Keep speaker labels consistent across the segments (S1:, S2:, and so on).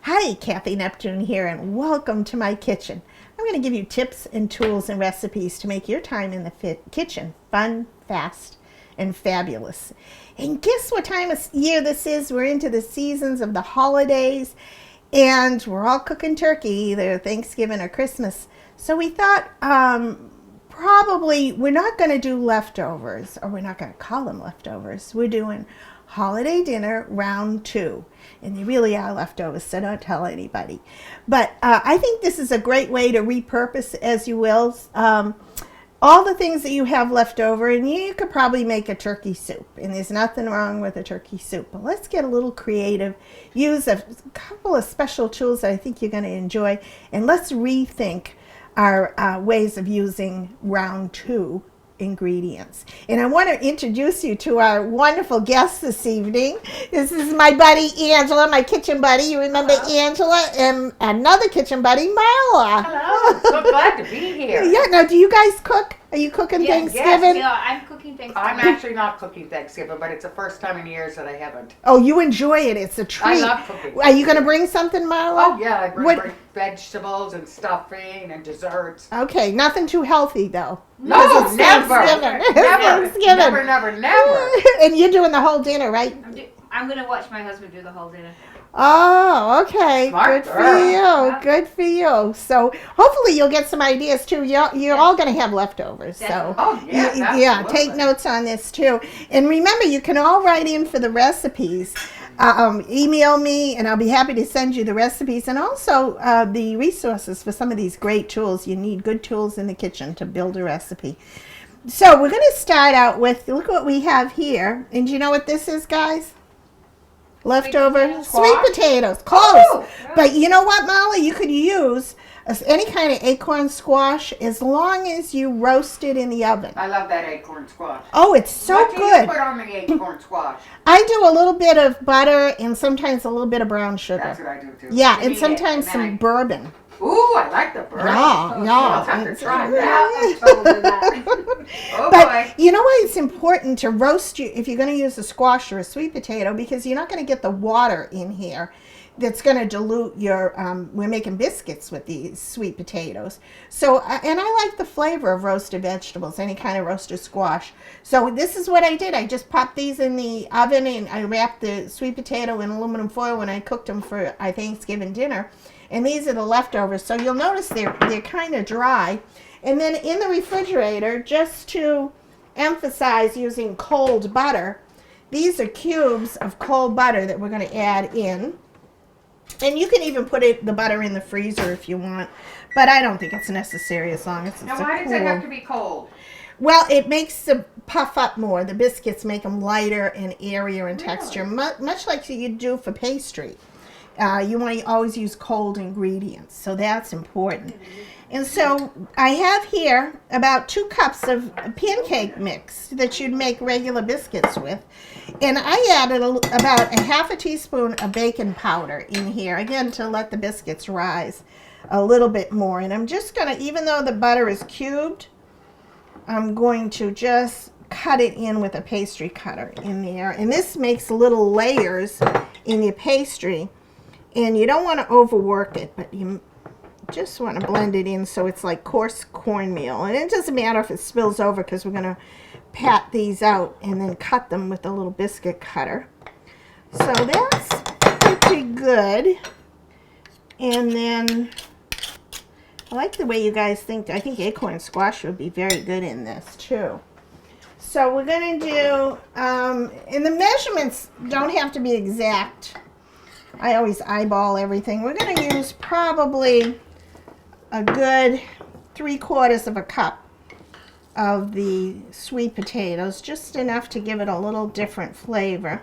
S1: Hi, Cathy Neptune here, and welcome to my kitchen. I'm going to give you tips and tools and recipes to make your time in the kitchen fun, fast, and fabulous. And guess what time of year this is? We're into the seasons of the holidays, and we're all cooking turkey, either Thanksgiving or Christmas. So we thought probably we're not going to do leftovers, or we're not going to call them leftovers. We're doing holiday dinner round 2. And they really are leftovers, so don't tell anybody. But I think this is a great way to repurpose, as you will, all the things that you have left over. And you could probably make a turkey soup. And there's nothing wrong with a turkey soup. But let's get a little creative. Use a couple of special tools that I think you're going to enjoy. And let's rethink our ways of using round 2 ingredients. And I want to introduce you to our wonderful guest this evening. This is my buddy Angela, my kitchen buddy. You remember Angela, and another kitchen buddy, Marla.
S2: Hello, so glad to be here.
S1: Yeah, now do you guys cook? Are you cooking Thanksgiving?
S2: Yes, I'm cooking Thanksgiving. I'm actually not cooking Thanksgiving, but it's the first time in years that I haven't.
S1: Oh, you enjoy it. It's a treat.
S2: I love cooking.
S1: Are you going to bring something, Marla?
S2: Oh, yeah, I bring vegetables and stuffing and desserts.
S1: Okay, nothing too healthy, though.
S2: No, never. Never.
S1: And you're doing the whole dinner, right?
S3: I'm going to watch my husband do the whole dinner.
S1: Oh, okay.
S2: Smart
S1: Good
S2: girl.
S1: for you.
S3: Yeah.
S1: Good for you. So hopefully you'll get some ideas too. You're all going to have leftovers. So
S2: Oh, yeah,
S1: yeah,
S2: absolutely.
S1: take notes on this too. And remember, you can all write in for the recipes. Email me, and I'll be happy to send you the recipes and also the resources for some of these great tools. You need good tools in the kitchen to build a recipe. So we're going to start out with, look what we have here. And do you know what this is, guys? Leftover sweet potatoes. Close.
S2: Oh,
S1: But you know what, Molly? You could use any kind of acorn squash as long as you roast it in the oven.
S2: I love that acorn squash.
S1: Oh, it's so
S2: What do
S1: good.
S2: you put on the acorn squash?
S1: I do a little bit of butter and sometimes a little bit of brown sugar.
S2: That's what I do too.
S1: Yeah,
S2: You
S1: and
S2: need it,
S1: sometimes
S2: and
S1: some
S2: then
S1: bourbon.
S2: Ooh, I like the bird.
S1: Yeah,
S2: I'll have to try that. Oh,
S1: But
S2: boy.
S1: you know why it's important to roast you if you're going to use a squash or a sweet potato, because you're not going to get the water in here that's going to dilute your we're making biscuits with these sweet potatoes. So and I like the flavor of roasted vegetables, any kind of roasted squash. So this is what I did. I just popped these in the oven and I wrapped the sweet potato in aluminum foil when I cooked them for our Thanksgiving dinner. And these are the leftovers. So you'll notice they're kind of dry. And then in the refrigerator, just to emphasize using cold butter, these are cubes of cold butter that we're going to add in. And you can even put the butter in the freezer if you want. But I don't think it's necessary as long as it's
S2: Now, why does it have to be cold?
S1: Well, it makes them puff up more. The biscuits make them lighter and airier in texture, much like you do for pastry. You want to always use cold ingredients, so that's important. And so I have here about 2 cups of pancake mix that you'd make regular biscuits with. And I added about a half a teaspoon of baking powder in here, again, to let the biscuits rise a little bit more. And I'm just going to, even though the butter is cubed, I'm going to just cut it in with a pastry cutter in there. And this makes little layers in your pastry. And you don't want to overwork it, but you just want to blend it in so it's like coarse cornmeal. And it doesn't matter if it spills over because we're going to pat these out and then cut them with a little biscuit cutter. So that's pretty good. And then I like the way you guys think. I think acorn squash would be very good in this too. So we're going to do, and the measurements don't have to be exact. I always eyeball everything. We're going to use probably a good 3/4 of a cup of the sweet potatoes, just enough to give it a little different flavor.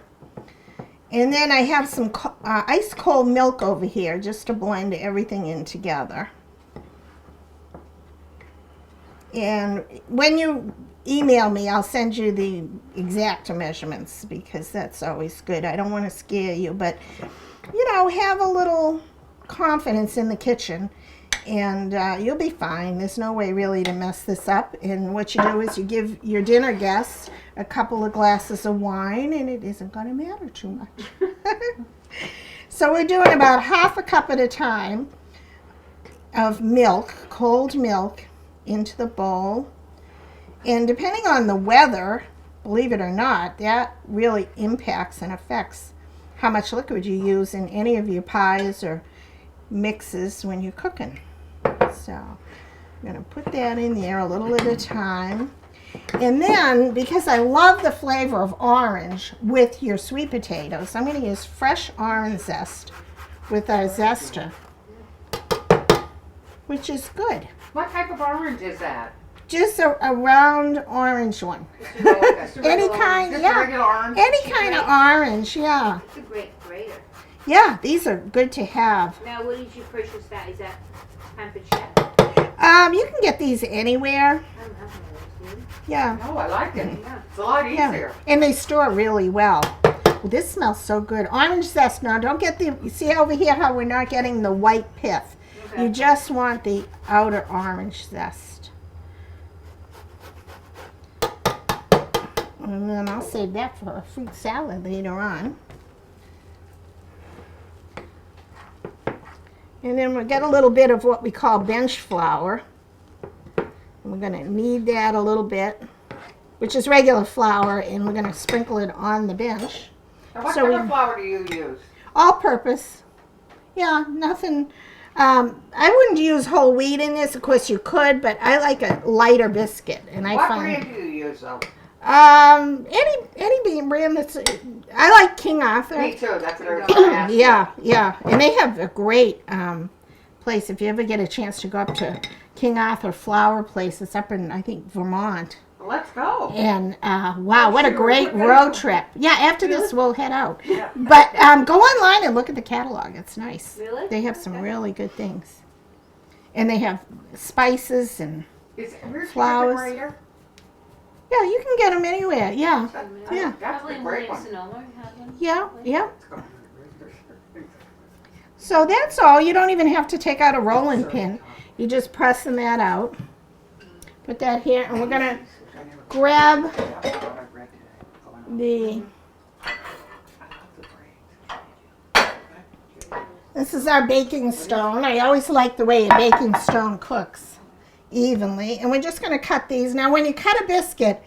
S1: And then I have some ice cold milk over here just to blend everything in together. And when you email me, I'll send you the exact measurements because that's always good. I don't want to scare you, but you know, have a little confidence in the kitchen and you'll be fine. There's no way really to mess this up. And what you do is you give your dinner guests a couple of glasses of wine and it isn't going to matter too much. So we're doing about half a cup at a time of milk, cold milk, into the bowl. And depending on the weather, believe it or not, that really impacts and affects how much liquid you use in any of your pies or mixes when you're cooking. So I'm going to put that in there a little at a time. And then, because I love the flavor of orange with your sweet potatoes, I'm going to use fresh orange zest with our zester, which is good.
S2: What type of orange is that?
S1: Just a round orange one. Any kind,
S2: Just a
S1: yeah.
S2: regular orange?
S1: Any kind of orange, yeah.
S3: It's a great grater.
S1: Yeah, these are good to have.
S3: Now, what did you purchase that? Is that Pampered Chef?
S1: You can get these anywhere.
S3: I don't have one of those, do you?
S1: Yeah.
S2: Oh, I like it.
S3: Yeah.
S2: It's a lot
S1: Yeah,
S2: easier.
S1: and they store really well. Well, this smells so good. Orange zest. Now, don't get the. You see over here how we're not getting the white pith.
S3: Okay.
S1: You just want the outer orange zest. And then I'll save that for a fruit salad later on. And then we'll get a little bit of what we call bench flour. And we're going to knead that a little bit, which is regular flour, and we're going to sprinkle it on the bench.
S2: Now, what
S1: So
S2: type
S1: we-
S2: of flour do you use?
S1: All purpose. Yeah, nothing. I wouldn't use whole wheat in this. Of course you could, but I like a lighter biscuit, and I
S2: What
S1: find
S2: brand do you use, though?
S1: any bean brand that's. I like King Arthur.
S2: Me too. That's what I was going to ask.
S1: Yeah, and they have a great place. If you ever get a chance to go up to King Arthur Flour Place, it's up in I think Vermont.
S2: Well, let's go.
S1: And wow, what a
S2: Sure,
S1: great
S2: we're gonna
S1: road
S2: go.
S1: trip! Yeah, after this we'll head out.
S2: Yeah.
S1: But go online and look at the catalog. It's nice.
S3: Really?
S1: They have some really good things, and they have spices and
S2: Is it where's
S1: Flowers.
S2: the grater?
S1: yeah, you can get them anywhere. Yeah, Yeah.
S2: That's
S3: Probably
S2: the
S3: in
S2: great
S3: William
S2: one.
S3: Sonoma have one.
S1: yeah. So that's all. You don't even have to take out a rolling pin. You're just pressing that out. Put that here, and we're gonna grab the. This is our baking stone. I always like the way a baking stone cooks evenly. And we're just going to cut these. Now, when you cut a biscuit,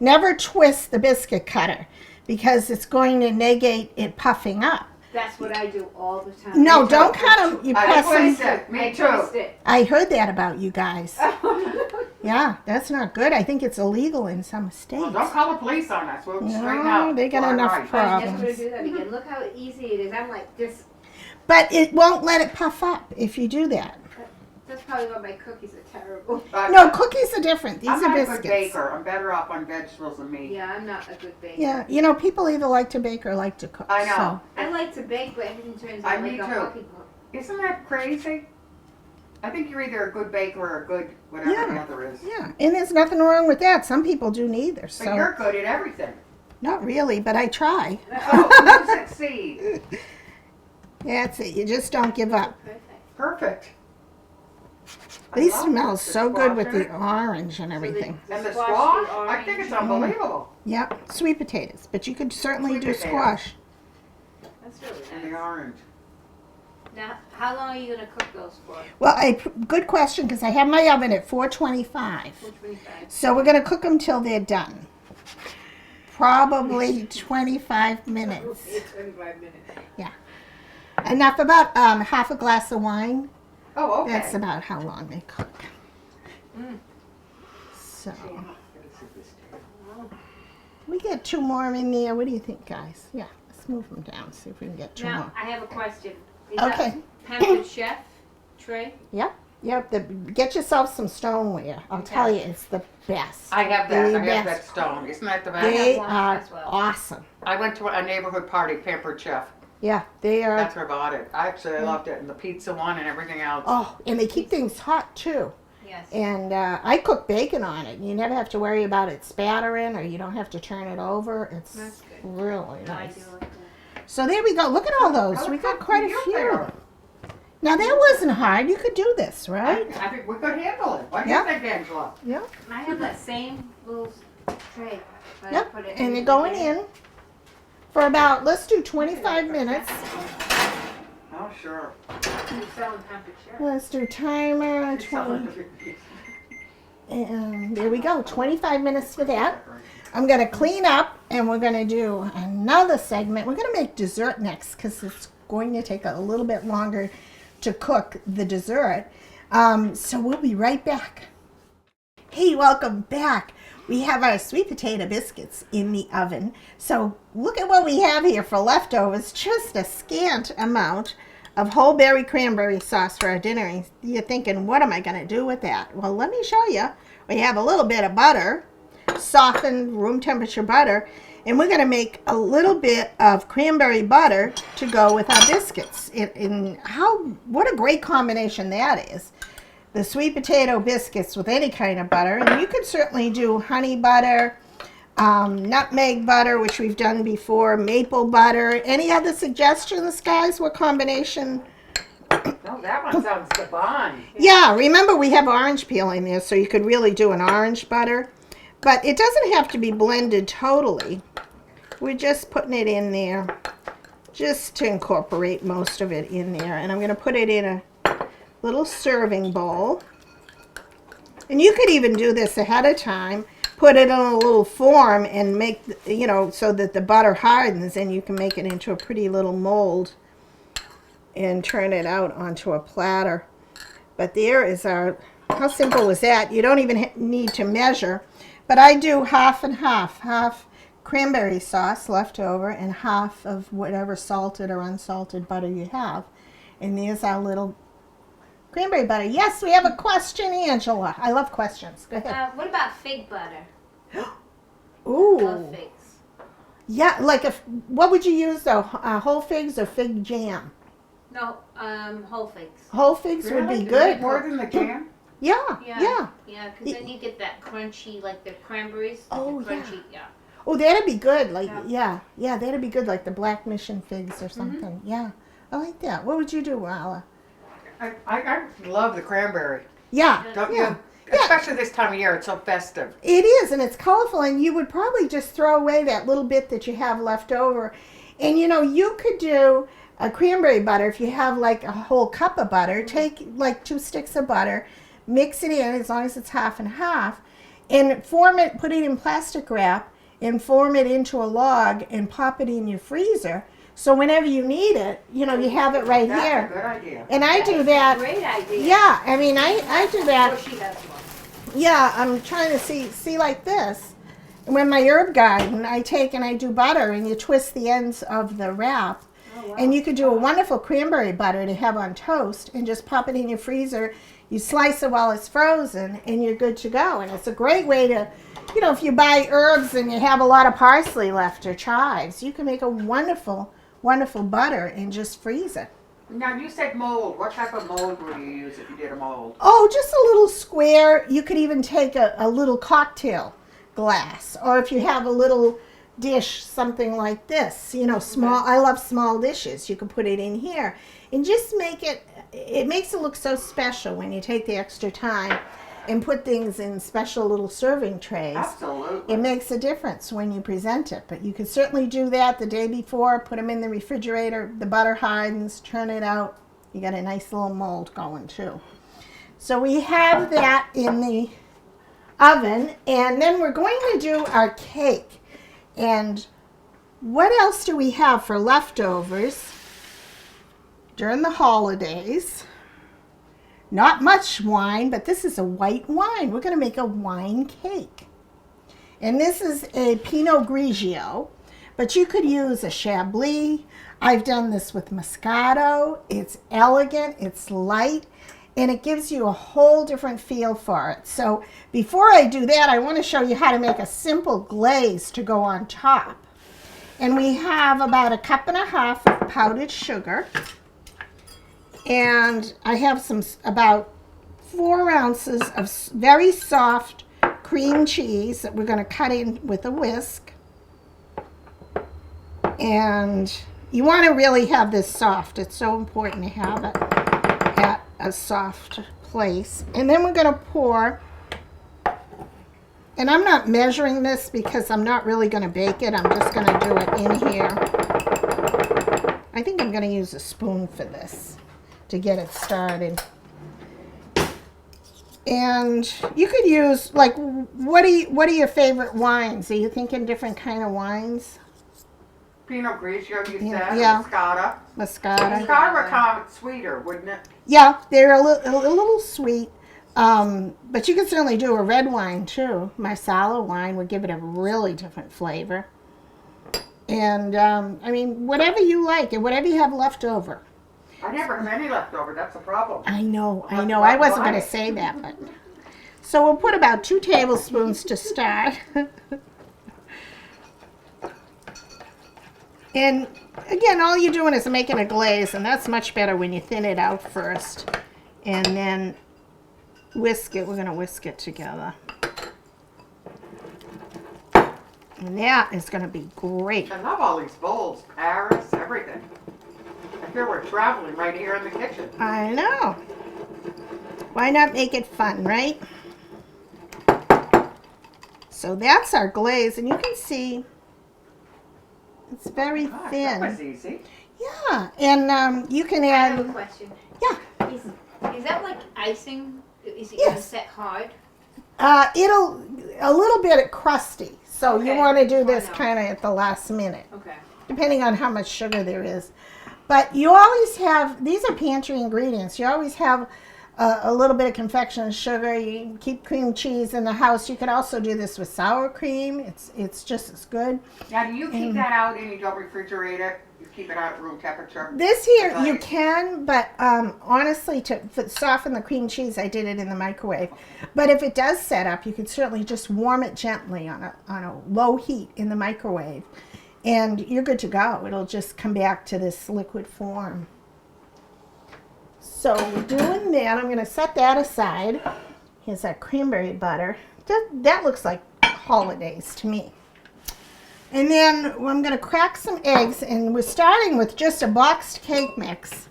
S1: never twist the biscuit cutter because it's going to negate it puffing up.
S3: That's what I do all the time.
S1: No, don't cut them. You
S2: I
S1: press
S2: twist
S1: them.
S2: it. Me
S3: I
S2: too.
S3: twist it.
S1: I heard that about you guys. Yeah, that's not good. I think it's illegal in some states.
S2: Well, don't call the police on us. We'll straighten
S1: No,
S2: out.
S1: they got
S2: our
S1: enough
S2: rights.
S1: problems.
S3: I'm just going to do that again. Look how easy it is. I'm like this.
S1: But it won't let it puff up if you do that.
S3: That's probably why my cookies are terrible.
S1: No, cookies are different. These
S2: I'm
S1: are
S2: not a
S1: biscuits.
S2: good baker. I'm better off on vegetables than meat.
S3: Yeah, I'm not a good baker.
S1: Yeah, you know, people either like to bake or like to cook.
S2: I know.
S3: I like to bake, but everything turns
S2: I
S3: out
S2: me
S3: like a
S2: too.
S3: hockey puck.
S2: Isn't that crazy? I think you're either a good baker or a good whatever the
S1: Yeah.
S2: other is.
S1: Yeah, and there's nothing wrong with that. Some people do neither.
S2: But
S1: So
S2: you're good at everything.
S1: not really, but I try.
S2: Oh, you succeed.
S1: That's it. You just don't give up.
S3: Perfect.
S2: Perfect. I
S1: These
S2: love
S1: smell
S2: the
S1: so
S2: squash
S1: good with
S2: in
S1: the
S2: it.
S1: orange and everything.
S2: And the
S3: squash,
S2: squash,
S3: the
S2: I think it's
S3: orange.
S2: unbelievable.
S1: Yep, sweet potatoes. But you could certainly
S2: Sweet
S1: do
S2: potato.
S1: squash.
S3: That's really
S2: And the
S3: nice.
S2: orange.
S3: Now, how long are you going to cook those for?
S1: Well, good question because I have my oven at 425.
S3: 425.
S1: So we're going to cook them till they're done. Probably 25 minutes.
S3: 25 minutes.
S1: Enough about half a glass of wine.
S2: Oh, okay.
S1: That's about how long they cook.
S3: Mm.
S1: So we get two more in there. What do you think, guys? Yeah, let's move them down. See if we can get two
S3: Now,
S1: more.
S3: I have a question. Is
S1: Okay.
S3: that Pampered Chef tray?
S1: Yep. Get yourself some stoneware. I'll tell you, it's the best.
S2: I have that.
S1: The
S2: I have that
S1: best.
S2: stone. Isn't that the best?
S1: They
S3: one
S1: are
S3: as well.
S1: awesome.
S2: I went to a neighborhood party, Pampered Chef.
S1: Yeah, they are.
S2: That's where I bought it. I actually loved it. And the pizza one and everything else.
S1: Oh, and they keep things hot too.
S3: Yes.
S1: And I cook bacon on it. You never have to worry about it spattering, or you don't have to turn it over. It's
S3: That's good.
S1: really
S3: No, I
S1: nice.
S3: do like that.
S1: So there we go. Look at all those.
S2: How
S1: We
S2: the
S1: got
S2: fuck
S1: quite
S2: do
S1: a
S2: you
S1: few.
S2: fare?
S1: Now that wasn't hard. You could do this,
S2: I
S1: right?
S2: think we could handle it. What do
S1: Yeah.
S2: you think, Angela?
S1: Yeah.
S3: I have that same little tray. but I
S1: Yep.
S3: put it
S1: And they're
S3: everything
S1: going in for about, let's do 25 minutes.
S2: Sure.
S3: You sell in temperature.
S1: Let's do timer 20. And there we go, 25 minutes for that. I'm going to clean up and we're going to do another segment. We're going to make dessert next because it's going to take a little bit longer to cook the dessert. So we'll be right back. Hey, welcome back. We have our sweet potato biscuits in the oven. So look at what we have here for leftovers. Just a scant amount of whole berry cranberry sauce for our dinner. And you're thinking, what am I going to do with that? Well, let me show you. We have a little bit of butter, softened room temperature butter, and we're going to make a little bit of cranberry butter to go with our biscuits. What a great combination that is. The sweet potato biscuits with any kind of butter, and you could certainly do honey butter, nutmeg butter, which we've done before, maple butter. Any other suggestions, guys? What combination?
S2: No, that one sounds divine.
S1: Yeah, remember we have orange peel in there, so you could really do an orange butter. But it doesn't have to be blended totally. We're just putting it in there just to incorporate most of it in there. And I'm going to put it in a little serving bowl. And you could even do this ahead of time. Put it in a little form and make, so that the butter hardens and you can make it into a pretty little mold and turn it out onto a platter. But there is how simple is that? You don't even need to measure. But I do half and half cranberry sauce left over and half of whatever salted or unsalted butter you have. And there's our little cranberry butter. Yes, we have a question, Angela. I love questions. Go ahead.
S3: What about fig butter?
S1: Ooh.
S3: Love figs.
S1: Yeah, what would you use though? Whole figs or fig jam?
S3: No, whole figs.
S1: Whole figs would be good.
S2: More than the jam?
S1: Yeah.
S3: Yeah, because then you get that crunchy, like the cranberries.
S1: Oh,
S3: the crunchy, yeah.
S1: Oh, that'd be good. That'd be good, like the black mission figs or something. Yeah, I like that. What would you do, Walla?
S2: I love the cranberry.
S1: Yeah,
S2: Don't
S1: yeah.
S2: you? Especially this time of year, it's so festive.
S1: It is, and it's colorful, and you would probably just throw away that little bit that you have left over. And you could do a cranberry butter if you have like a whole cup of butter. Take like 2 sticks of butter, mix it in as long as it's half and half, and form it, put it in plastic wrap, and form it into a log and pop it in your freezer. So whenever you need it, you have it right
S2: That's
S1: here.
S2: a good idea.
S1: And I do that.
S3: Great idea.
S1: Yeah, I mean, I do that.
S3: Oh, she has one.
S1: Yeah, I'm trying to see like this. When my herb garden, I take and I do butter, and you twist the ends of the wrap.
S3: Oh, wow.
S1: And you could do a wonderful cranberry butter to have on toast and just pop it in your freezer. You slice it while it's frozen, and you're good to go. And it's a great way to, if you buy herbs and you have a lot of parsley left or chives, you can make a wonderful butter and just freeze it.
S2: Now, you said mold. What type of mold would you use if you did a mold?
S1: Oh, just a little square. You could even take a little cocktail glass, or if you have a little dish, something like this, small. I love small dishes. You can put it in here and just it makes it look so special when you take the extra time and put things in special little serving trays.
S2: Absolutely.
S1: It makes a difference when you present it. But you can certainly do that the day before, put them in the refrigerator, the butter hardens, turn it out. You got a nice little mold going too. So we have that in the oven, and then we're going to do our cake. And what else do we have for leftovers during the holidays? Not much wine, but this is a white wine. We're going to make a wine cake. And this is a Pinot Grigio, but you could use a Chablis. I've done this with Moscato. It's elegant, it's light, and it gives you a whole different feel for it. So before I do that, I want to show you how to make a simple glaze to go on top. And we have about 1.5 cups of powdered sugar. And I have about 4 ounces of very soft cream cheese that we're going to cut in with a whisk. And you want to really have this soft. It's so important to have it at a soft place. And then we're going to pour, and I'm not measuring this because I'm not really going to bake it. I'm just going to do it in here. I think I'm going to use a spoon for this to get it started. And you could use, like, what are your favorite wines? Are you thinking different kind of wines?
S2: Pinot Grigio, you
S1: Yeah,
S2: said,
S1: yeah.
S2: Moscato.
S1: Moscato.
S2: Moscato would come sweeter, wouldn't it?
S1: Yeah, they're a little sweet. But you could certainly do a red wine too. Marsala wine would give it a really different flavor. And I mean, whatever you like and whatever you have left over.
S2: I never have any left over. That's a problem.
S1: I know. I wasn't going to say that, but so we'll put about 2 tablespoons to start. And again, all you're doing is making a glaze, and that's much better when you thin it out first. And then whisk it. We're going to whisk it together. And that is going to be great.
S2: I love all these bowls. Paris, everything. I feel we're traveling right here in the kitchen.
S1: I know. Why not make it fun, right? So that's our glaze, and you can see it's very
S2: Gosh,
S1: thin.
S2: that was easy.
S1: Yeah, and you can
S3: I have a
S1: add.
S3: question.
S1: Yeah,
S3: Is that like icing? Is it
S1: Yes.
S3: gonna set hard?
S1: it'll a little bit crusty, so you
S3: Okay,
S1: want to do
S3: that's what I
S1: this
S3: know.
S1: kind of at the last minute,
S3: Okay.
S1: depending on how much sugar there is. But you always have, these are pantry ingredients. You always have a little bit of confectioner's sugar. You keep cream cheese in the house. You could also do this with sour cream. It's just as good.
S2: Now, do you keep that out and you don't refrigerate it? You keep it out at room temperature?
S1: This here
S2: Right.
S1: you can, but honestly, to soften the cream cheese, I did it in the microwave. But if it does set up, you could certainly just warm it gently on a low heat in the microwave, and you're good to go. It'll just come back to this liquid form. So we're doing that. I'm going to set that aside. Here's that cranberry butter. That looks like holidays to me. And then I'm going to crack some eggs, and we're starting with just a boxed cake mix.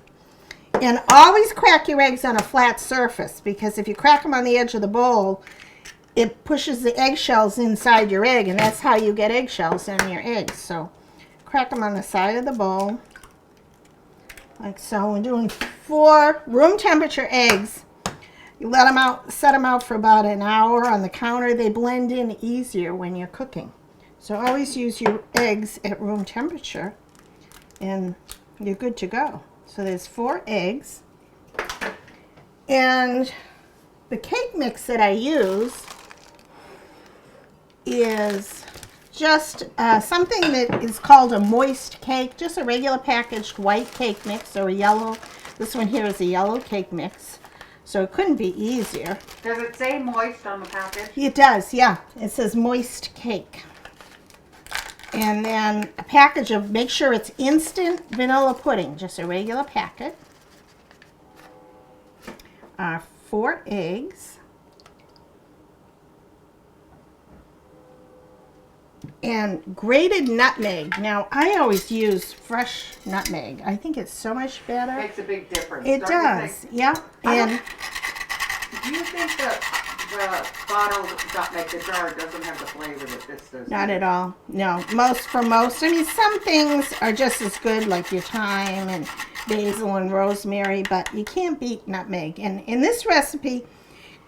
S1: And always crack your eggs on a flat surface, because if you crack them on the edge of the bowl, it pushes the eggshells inside your egg, and that's how you get eggshells in your eggs. So crack them on the side of the bowl, like so. We're doing 4 room temperature eggs. You let them out, set them out for about an hour on the counter. They blend in easier when you're cooking. So always use your eggs at room temperature, and you're good to go. So there's 4 eggs. And the cake mix that I use is just something that is called a moist cake, just a regular packaged white cake mix, or a yellow. This one here is a yellow cake mix, so it couldn't be easier.
S2: Does it say moist on the package?
S1: It does, yeah. It says moist cake. And then a package of, make sure it's instant vanilla pudding, just a regular packet. 4 eggs. And grated nutmeg. Now, I always use fresh nutmeg. I think it's so much better.
S2: Makes a big difference.
S1: It
S2: don't you
S1: does,
S2: think?
S1: yeah. And
S2: Do you think the bottled nutmeg, the jar, doesn't have the flavor that this does?
S1: not at all. No, most. I mean, some things are just as good, like your thyme and basil and rosemary, but you can't beat nutmeg. And in this recipe,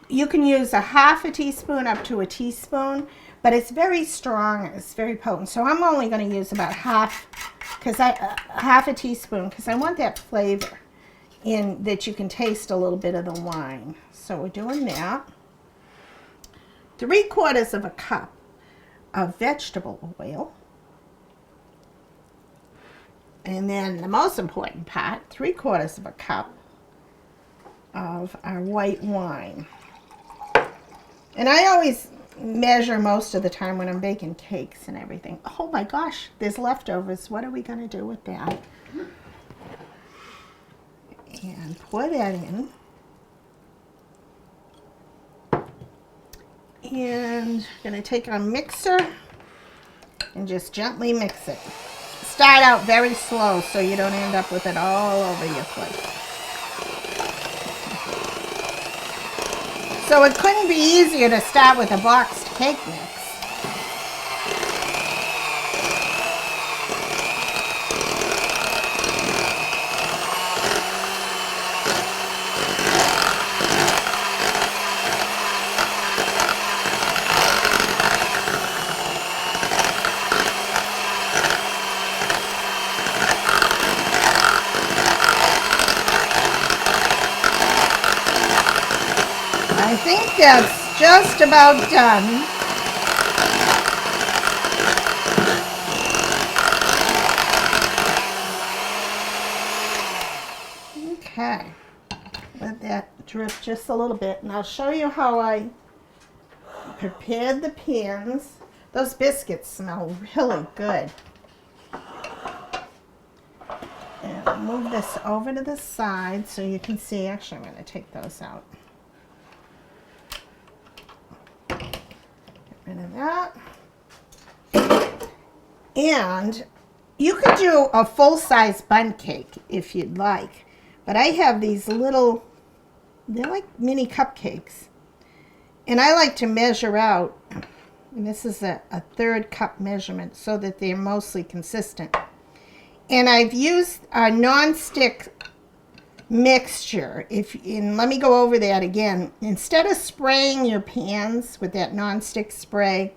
S1: you can use a half a teaspoon up to a teaspoon, but it's very strong. It's very potent. So I'm only going to use about half a teaspoon, because I want that flavor in that you can taste a little bit of the wine. So we're doing that. 3/4 of a cup of vegetable oil. And then the most important part, 3/4 of a cup of our white wine. And I always measure most of the time when I'm baking cakes and everything. Oh my gosh, there's leftovers. What are we going to do with that? And pour that in. And I'm going to take a mixer and just gently mix it. Start out very slow so you don't end up with it all over your plate. So it couldn't be easier to start with a boxed cake mix. I think that's just about done. Okay, let that drip just a little bit, and I'll show you how I prepared the pans. Those biscuits smell really good. And I'll move this over to the side so you can see. Actually, I'm going to take those out. Get rid of that. And you could do a full-size bundt cake if you'd like. But I have these little, they're like mini cupcakes. And I like to measure out, and this is a 1/3 cup measurement so that they're mostly consistent. And I've used a non-stick mixture. And let me go over that again. Instead of spraying your pans with that non-stick spray,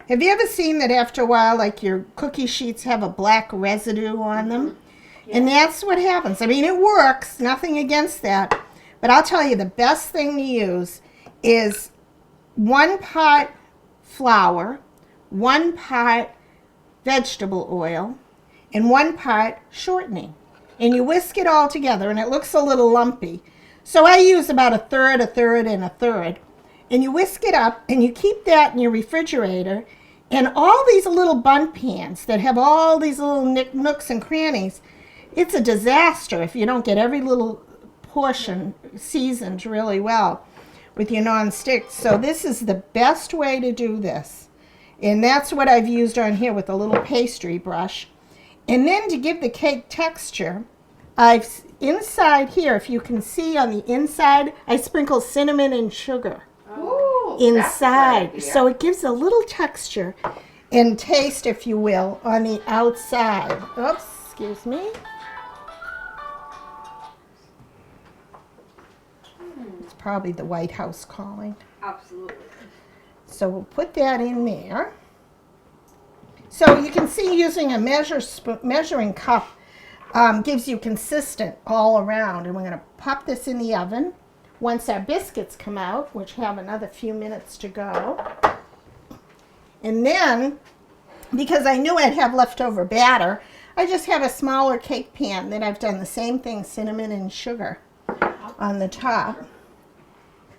S1: have you ever seen that after a while, like your cookie sheets have a black residue on them? Yeah. And that's what happens. I mean, it works, nothing against that. But I'll tell you, the best thing to use is 1 part flour, 1 part vegetable oil, and 1 part shortening. And you whisk it all together, and it looks a little lumpy. So I use about 1/3, 1/3, and 1/3. And you whisk it up, and you keep that in your refrigerator. And all these little bundt pans that have all these little nooks and crannies, it's a disaster if you don't get every little portion seasoned really well with your non-stick. So this is the best way to do this. And that's what I've used on here with a little pastry brush. And then to give the cake texture, I've inside here, if you can see on the inside, I sprinkle cinnamon and sugar.
S2: Ooh,
S1: inside. So it gives a little texture and taste, if you will, on the outside. Oops, excuse me. It's probably the White House calling.
S3: Absolutely.
S1: So we'll put that in there. So you can see using a measuring cup gives you consistent all around. And we're going to pop this in the oven. Once our biscuits come out, which have another few minutes to go. And then, because I knew I'd have leftover batter, I just have a smaller cake pan that I've done the same thing, cinnamon and sugar on the top.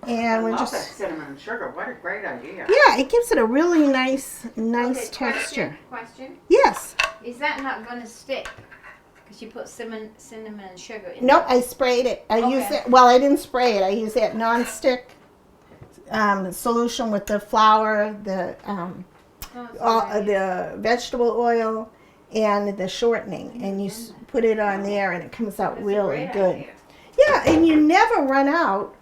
S1: And we're just
S2: that cinnamon and sugar. What a great idea.
S1: Yeah, it gives it a really nice
S3: Okay,
S1: texture.
S3: Question.
S1: Yes.
S3: Is that not going to stick? Because you put cinnamon and sugar in
S1: Nope, I sprayed it. I used it. Well, I didn't spray it. I used that non-stick solution with the flour, the vegetable oil, and the shortening, and you put it on there, and it comes out really good.
S2: Idea.
S1: Yeah, and you never run out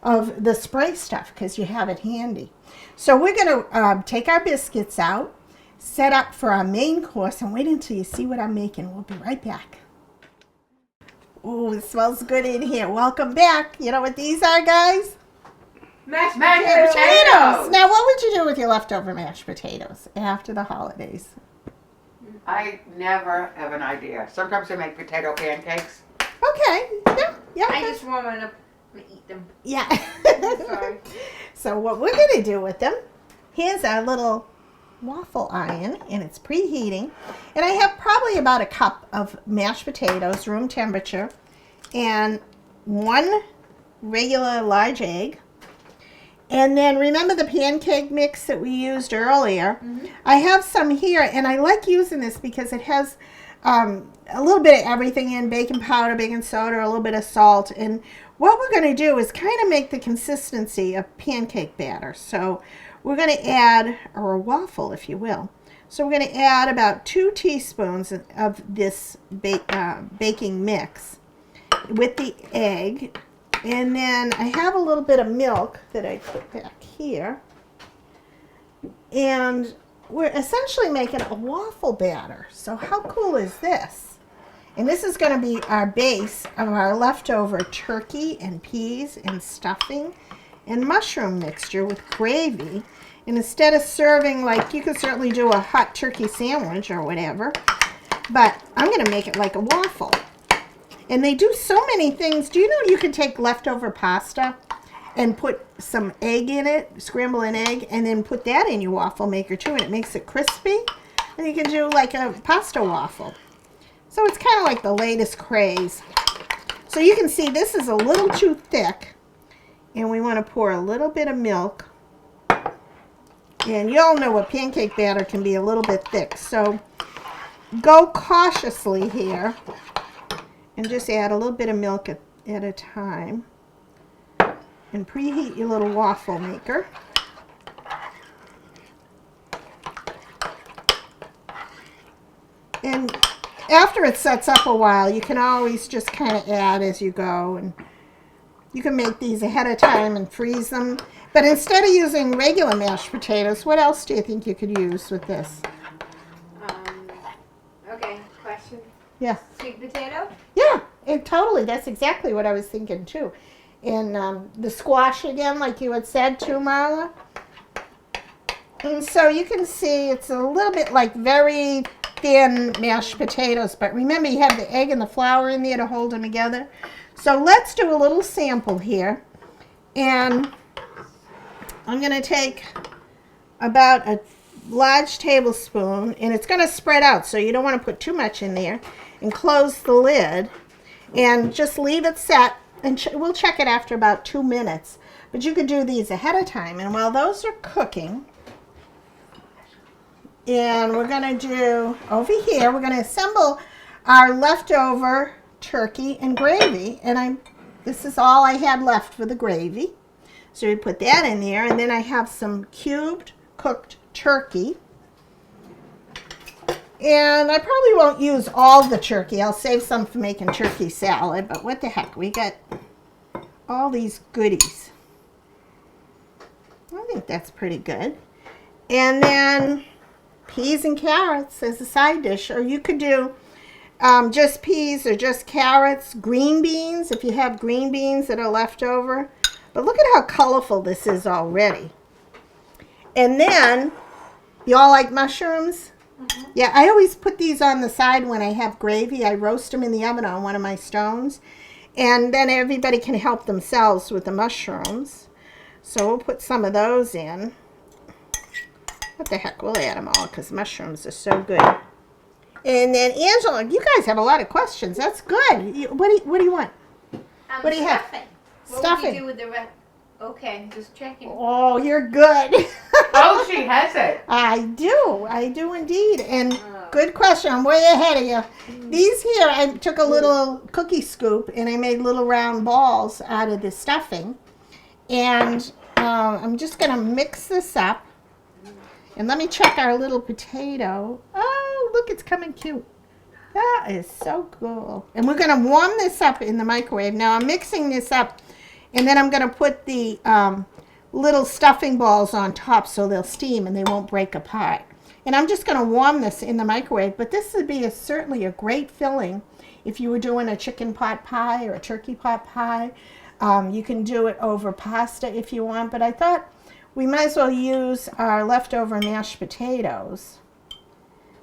S1: of the spray stuff because you have it handy. So we're going to take our biscuits out, set up for our main course, and wait until you see what I'm making. We'll be right back. Ooh, it smells good in here. Welcome back. You know what these are, guys?
S2: Mashed potatoes.
S1: Now, what would you do with your leftover mashed potatoes after the holidays?
S2: I never have an idea. Sometimes I make potato pancakes.
S1: Okay. Yeah.
S3: I just warm it up and eat them.
S1: Yeah.
S3: Sorry.
S1: So what we're going to do with them, here's our little waffle iron, and it's preheating. And I have probably about a cup of mashed potatoes, room temperature, and 1 regular large egg. And then remember the pancake mix that we used earlier? Mm-hmm. I have some here, and I like using this because it has a little bit of everything in, baking powder, baking soda, a little bit of salt. And what we're going to do is kind of make the consistency of pancake batter. So we're going to add, or a waffle, if you will. So we're going to add about 2 teaspoons of this baking mix with the egg. And then I have a little bit of milk that I put back here. And we're essentially making a waffle batter. So how cool is this? And this is going to be our base of our leftover turkey and peas and stuffing and mushroom mixture with gravy. And instead of serving, like, you could certainly do a hot turkey sandwich or whatever, but I'm going to make it like a waffle. And they do so many things. Do you know you can take leftover pasta and put some egg in it, scramble an egg, and then put that in your waffle maker too, and it makes it crispy. And you can do like a pasta waffle. So it's kind of like the latest craze. So you can see this is a little too thick, and we want to pour a little bit of milk. And you all know what pancake batter can be a little bit thick, so go cautiously here and just add a little bit of milk at a time. And preheat your little waffle maker. And after it sets up a while, you can always just kind of add as you go. And you can make these ahead of time and freeze them. But instead of using regular mashed potatoes, what else do you think you could use with this?
S3: Okay, question.
S1: Yeah.
S3: Sweet potato?
S1: Yeah, totally. That's exactly what I was thinking too. And the squash again, like you had said too, Marla. And so you can see it's a little bit like very thin mashed potatoes. But remember, you have the egg and the flour in there to hold them together. So let's do a little sample here. And I'm going to take about a large tablespoon. And it's going to spread out, so you don't want to put too much in there. And close the lid. And just leave it set. And we'll check it after about 2 minutes. But you could do these ahead of time. And while those are cooking, and we're going to do, over here, we're going to assemble our leftover turkey and gravy. And this is all I had left for the gravy. So we put that in there. And then I have some cubed cooked turkey. And I probably won't use all the turkey. I'll save some for making turkey salad. But what the heck, we got all these goodies. I think that's pretty good. And then peas and carrots as a side dish. Or you could do just peas or just carrots. Green beans, if you have green beans that are left over. But look at how colorful this is already. And then, you all like mushrooms? Mm-hmm. Yeah, I always put these on the side when I have gravy. I roast them in the oven on one of my stones. And then everybody can help themselves with the mushrooms. So we'll put some of those in. What the heck, we'll add them all because mushrooms are so good. And then Angela, you guys have a lot of questions. That's good. What do you want? What do you have?
S3: What would you do with the rest? Okay, just checking.
S1: Oh, you're good.
S2: Oh, she has it.
S1: I do indeed. And good question. I'm way ahead of you. These here, I took a little cookie scoop and I made little round balls out of the stuffing. And I'm just going to mix this up. And let me check our little potato. Oh, look, it's coming cute. That is so cool. And we're going to warm this up in the microwave. Now, I'm mixing this up. And then I'm going to put the little stuffing balls on top so they'll steam and they won't break apart. And I'm just going to warm this in the microwave. But this would be certainly a great filling if you were doing a chicken pot pie or a turkey pot pie. You can do it over pasta if you want. But I thought we might as well use our leftover mashed potatoes.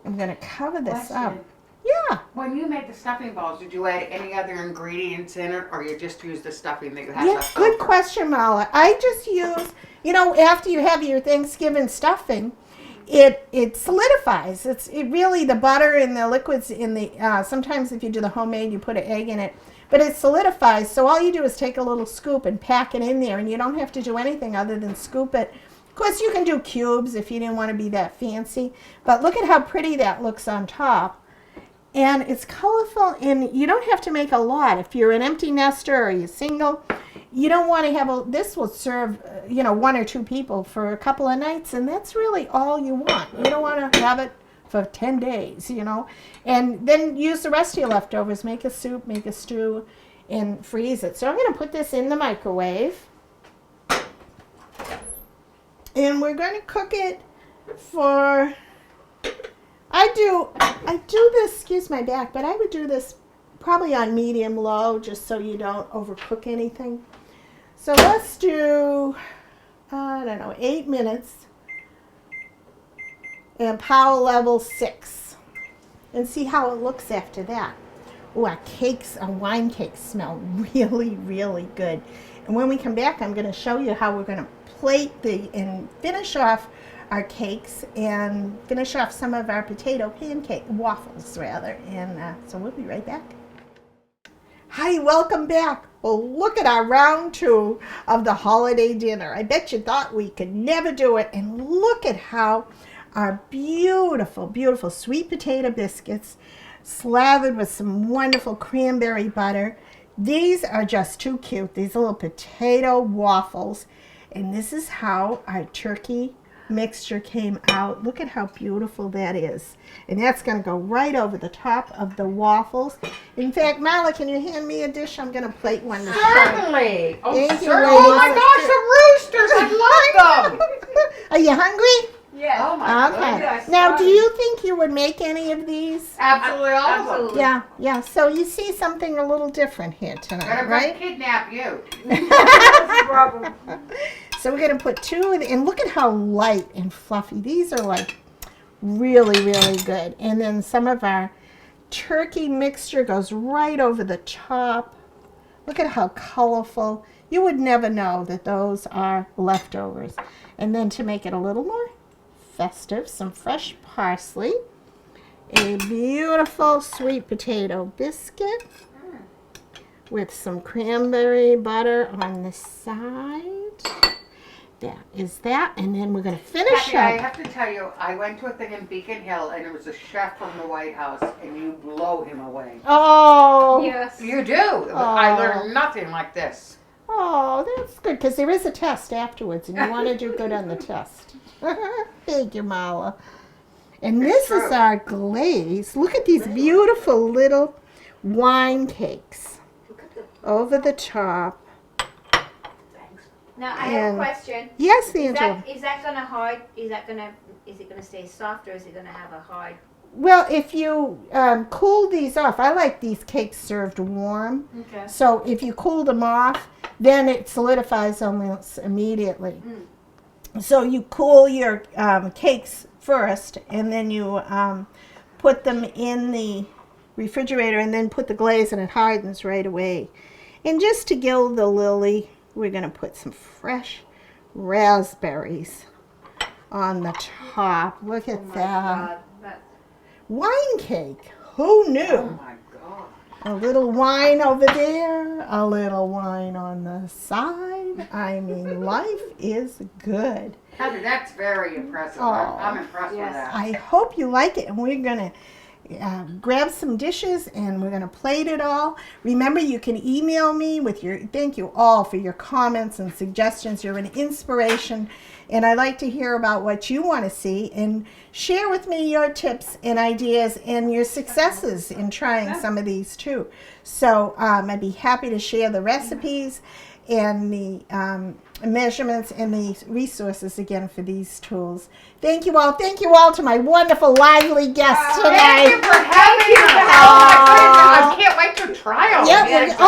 S1: I'm going to cover this up. Yeah.
S2: When you made the stuffing balls, did you add any other ingredients in it, or you just used the stuffing that you had left
S1: good
S2: over?
S1: question, Mala. I just use, after you have your Thanksgiving stuffing, it solidifies. It really, the butter and the liquids in the, sometimes if you do the homemade, you put an egg in it, but it solidifies. So all you do is take a little scoop and pack it in there, and you don't have to do anything other than scoop it. Of course, you can do cubes if you didn't want to be that fancy, but look at how pretty that looks on top. And it's colorful, and you don't have to make a lot. If you're an empty nester or you're single, you don't want to have this will serve, 1 or 2 people for a couple of nights, and that's really all you want. You don't want to have it for 10 days, And then use the rest of your leftovers. Make a soup, make a stew, and freeze it. So I'm going to put this in the microwave. And we're going to cook it for... I do this, excuse my back, but I would do this probably on medium low just so you don't overcook anything. So let's do, 8 minutes and power level 6 and see how it looks after that. Oh, our wine cakes smell really, really good. And when we come back, I'm going to show you how we're going to plate and finish off our cakes and finish off some of our potato waffles rather. And so we'll be right back. Hi, welcome back. Well, look at our round 2 of the holiday dinner. I bet you thought we could never do it. And look at how our beautiful, beautiful sweet potato biscuits slathered with some wonderful cranberry butter. These are just too cute. These little potato waffles. And this is how our turkey mixture came out. Look at how beautiful that is. And that's going to go right over the top of the waffles. In fact, Marla, can you hand me a dish? I'm going to plate one.
S2: Certainly. Oh,
S1: Thank you,
S2: oh my
S1: ladies.
S2: gosh, the roosters! I love them.
S1: Are you hungry?
S3: Yeah.
S2: Oh my
S1: Okay.
S2: goodness.
S1: Now, do you think you would make any of these?
S2: Absolutely awesome.
S1: Yeah. So you see something a little different here tonight,
S2: Better
S1: right?
S2: kidnap you.
S1: So we're going to put 2 in, and look at how light and fluffy. These are like really, really good. And then some of our turkey mixture goes right over the top. Look at how colorful. You would never know that those are leftovers. And then to make it a little more festive, some fresh parsley, a beautiful sweet potato biscuit with some cranberry butter on the side. That is that, and then we're going to finish
S2: Cathy, I
S1: up.
S2: have to tell you, I went to a thing in Beacon Hill, and it was a chef from the White House, and you blow him away.
S1: Oh,
S3: Yes.
S2: You do. I learned nothing like this.
S1: oh, that's good, because there is a test afterwards, and you want to do good on the test. Thank you, Marla. And
S2: It's
S1: this is
S2: true.
S1: our glaze. Look at these beautiful little wine cakes over the top.
S3: Now I have
S1: And-
S3: a question.
S1: Yes,
S3: Is
S1: Angela.
S3: it gonna stay soft or is it gonna have a hard?
S1: Well, if you cool these off, I like these cakes served warm.
S3: Okay.
S1: So if you cool them off, then it solidifies almost immediately. So you cool your cakes first, and then you put them in the refrigerator, and then put the glaze, and it hardens right away. And just to gild the lily, we're going to put some fresh raspberries on the top. Look at that. Wine cake. Who knew?
S2: Oh my God.
S1: A little wine over there, a little wine on the side. I mean, life is good.
S2: Cathy, that's very impressive.
S1: Oh.
S2: I'm impressed
S3: Yes.
S2: with that.
S1: I hope you like it, and we're going to grab some dishes, and we're going to plate it all. Remember, you can email me with thank you all for your comments and suggestions. You're an inspiration, and I like to hear about what you want to see, and share with me your tips and ideas and your successes in trying some of these too. So I'd be happy to share the recipes and the measurements and the resources again for these tools. Thank you all. Thank you all to my wonderful, lively guests
S2: Thank
S1: tonight.
S2: you for having us. Oh my goodness, I can't wait to try them.
S1: Yep,
S2: again.
S1: did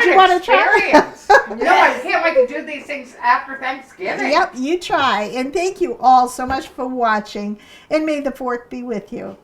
S1: you want to try?
S2: experience. No, I can't wait to do these things after Thanksgiving.
S1: Yep, you try. And thank you all so much for watching. And may the 4th be with you.